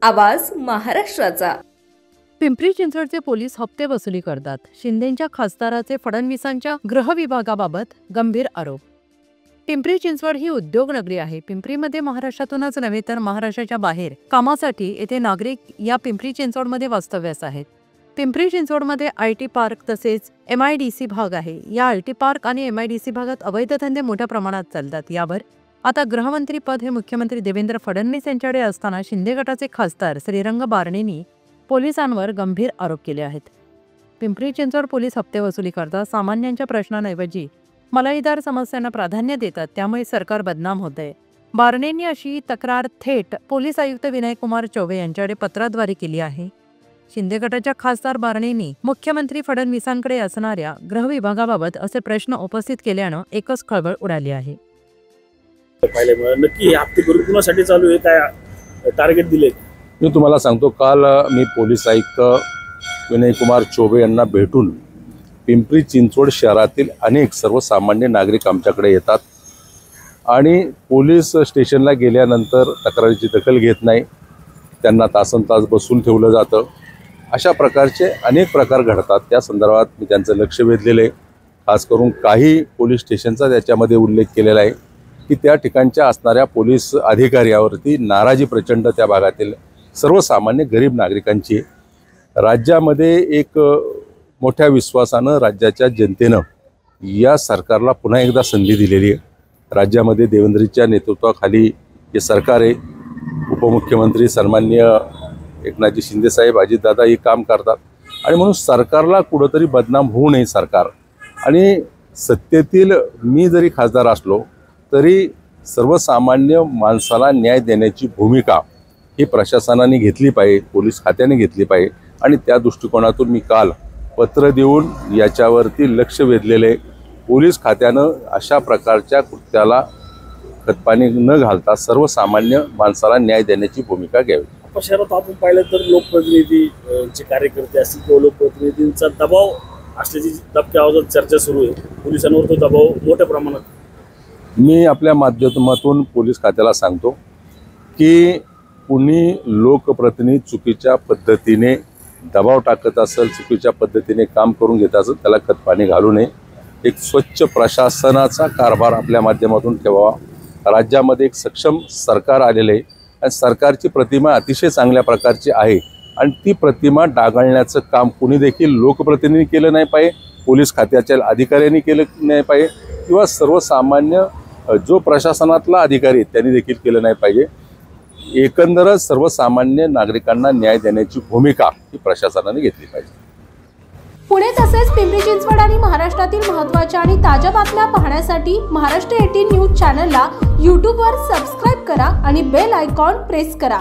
आवाज महाराष्ट्राचा। पिंपरी चिंचवडचे पोलीस हप्ते वसुली करतात। शिंदेंच्या खासदाराचे फडणवीसांच्या गृह विभागाबाबत गंभीर आरोप। पिंपरी चिंचवड ही उद्योग नगरी आहे। पिंपरीमध्ये महाराष्ट्रातूनच नव्हे तर महाराष्ट्राच्या बाहेर कामासाठी येथे नागरिक या पिंपरी चिंचवडमध्ये वास्तव्यास आहेत। पिंपरी चिंचवडमध्ये IT पार्क तसेच MIDC भाग आहे। या IT पार्क आणि MIDC भागात अवैध धंदे मोठ्या प्रमाणात चालतात। यावर आता गृहमंत्री पद हे मुख्यमंत्री देवेंद्र फडणवीस यांच्याकडे असताना शिंदे गटाचे खासदार श्रीरंग बारणेंनी पोलिसांवर गंभीर आरोप केले आहेत। पिंपरी चिंचवड पोलीस हप्ते वसुली करतात। सामान्यांच्या प्रश्नांऐवजी मलाईदार समस्यांना प्राधान्य देतात, त्यामुळे सरकार बदनाम होत आहे। बारणेंनी अशी तक्रार थेट पोलीस आयुक्त विनयकुमार चौबे यांच्याकडे पत्राद्वारे केली आहे। शिंदे गटाच्या खासदार बारणेंनी मुख्यमंत्री फडणवीसांकडे असणाऱ्या गृह विभागाबाबत असे प्रश्न उपस्थित केल्यानं एकच खळबळ उडाली आहे। नक्की हप्ते कुणासाठी चालू आहे, काय टार्गेट दिले? मी तुम्हाला सांगतो, काल मी पोलीस आयुक्त विनयकुमार चौबे यांना भेटून पिंपरी चिंचवड शहरातील अनेक सर्वसामान्य नागरिक आमच्याकडे येतात आणि पोलीस स्टेशनला गेल्यानंतर तक्रारीची दखल घेत नाही, त्यांना तासनतास बसून ठेवलं जातं। अशा प्रकारचे अनेक प्रकार घडतात। त्या संदर्भात मी त्यांचं लक्ष वेधलेलं आहे। खास करून काही पोलीस स्टेशनचा त्याच्यामध्ये उल्लेख केलेला आहे की त्या ठिकाणच्या असणाऱ्या पोलीस अधिकाऱ्यावरती नाराजी प्रचंड त्या भागातील सर्वसामान्य गरीब नागरिकांची। राज्यामध्ये एक मोठ्या विश्वासानं राज्याच्या जनतेनं या सरकारला पुन्हा एकदा संधी दिलेली आहे। राज्यामध्ये देवेंद्रजीच्या नेतृत्वाखाली हे सरकार आहे। उपमुख्यमंत्री सन्माननीय एकनाथजी शिंदेसाहेब अजितदादा हे काम करतात आणि म्हणून सरकारला कुठंतरी बदनाम होऊ नये सरकार। आणि सत्तेतील मी जरी खासदार असलो तरी सर्वसामान्य माणसाला न्याय देण्याची भूमिका ही प्रशासनाने घेतली पाहिजे, पोलीस खात्याने घेतली पाहिजे। आणि त्या दृष्टिकोनातून मी काल पत्र देऊन याच्यावरती लक्ष वेधलेले। पोलीस खात्यानं अशा प्रकारच्या कृत्याला खतपाणी न घालता सर्वसामान्य माणसाला न्याय देण्याची भूमिका घ्यावी। शहरात आपण पाहिलं तर लोकप्रतिनिधीचे कार्यकर्ते असतील किंवा लोकप्रतिनिधींचा दबाव असल्याची दबक्या आवाजात चर्चा सुरू आहे। पोलिसांवर तो दबाव मोठ्या प्रमाणात। मी आपल्या माध्यमातून पोलीस खात्याला सांगतो की कुणी लोकप्रतिनिधी चुकीच्या पद्धतीने दबाव टाकत असेल, चुकीच्या पद्धतीने काम करून घेत असेल, त्याला खतपाणी घालू नये। एक स्वच्छ प्रशासनाचा कारभार आपल्या माध्यमातून ठेवावा। राज्यामध्ये एक सक्षम सरकार आलेले आहे आणि सरकारची प्रतिमा अतिशय चांगल्या प्रकारची आहे आणि ती प्रतिमा डागाळण्याचं काम कुणी देखील लोकप्रतिनिधी केलं नाही पाहिजे, पोलीस खात्याच्या अधिकाऱ्यांनी केलं नाही पाहिजे किंवा सर्वसामान्य जो प्रशासनातला अधिकारी त्यांनी देखील केलं नाही पाहिजे। एकंदरच सर्वसामान्य नागरिकांना न्याय देण्याची भूमिका ही प्रशासनाने घेतली पाहिजे। पुणे तसेच पिंपरी चिंचवड आणि महाराष्ट्रातील महत्त्वाच्या आणि ताज्या बातम्या पाहण्यासाठी महाराष्ट्र 18 न्यूज चॅनलला YouTube वर सबस्क्राइब करा आणि बेल आयकॉन प्रेस करा।